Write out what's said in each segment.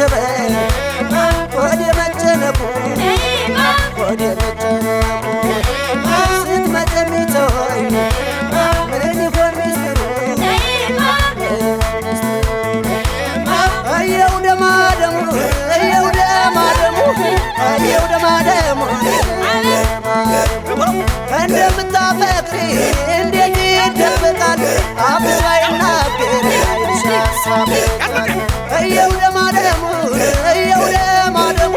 አንገበገበኝ ወደ መጨነቁ ወደ መጨነቁ ስትመጪ ተወኝ ምን ይሆን ሚስጥሩ እየው ደማደሙ እየው ደማደሙ እየው ደማደሙ እንደምታፈቅሪ እንዴት ይደበቃል አፍ ሳይናገር አይንሽ ሀሳብ እየው ደማደሙ እየው ደማደሙ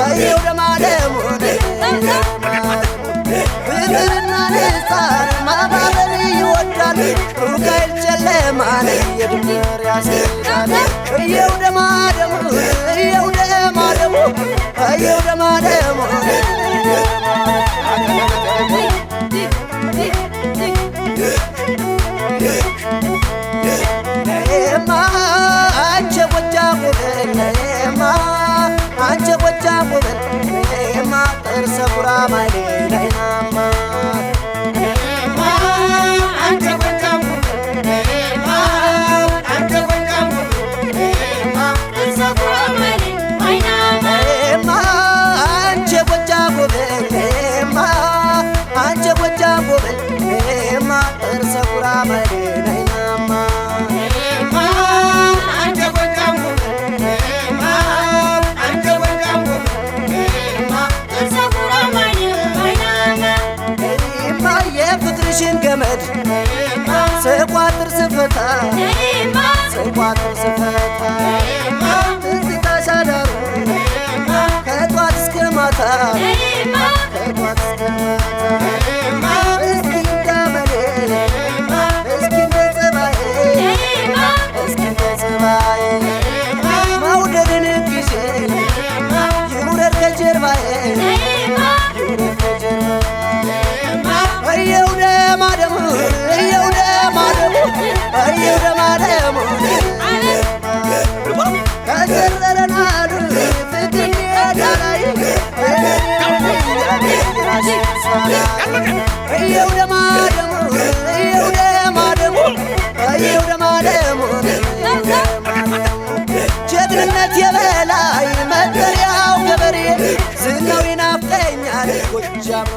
እየው ደማደሙ ፍቅርና ልሳን ማባበል ይወዳል ሩቅ አይል ጨለማን የድምር ያስሄዳል እየው ደማደሙ እየው ደማደሙ እየው ደማደሙ አንቺ ጎጃም ውበል አንቺ ጎጃም ውበል ጥርሰ ጉራማይሌ ናይናማ አንቺ ጎጃም ውበል አንቺ ጎጃም ውበል ጥርሰ ጉራማይሌ ናይናማ አንቺ ጎጃም ውበል አንቺ ጎጃም ውበል ጥርሰ ጉራማይሌ ናይናማ የፍቅርሽን ገመድ ስቋጥር ስፈታ ስቋጥር ስፈታ ትዝታሽ አዳሩ ከጧት እስከ ማታ ከጧት እስከ ማታ እስኪ እንዳመሌ እስኪ እንደ ጸባዬ እስኪ እንደ ጸባዬ መውደድን ጊዜ ይውረድ ከጀርባዬ ይውረድ ከጀርባዬ እየው ደማደሙ እየው ደማደሙ እየው ደማደሙ ከዘረረናሉ ፍቅር ሜዳላይ እየው ደማደሙ እየው ደማደሙ እየው ደማደሙ ጀግንነት የበላይ መጠሪያው ገበሬ ዝናው ይናፍቀኛል ጎጃም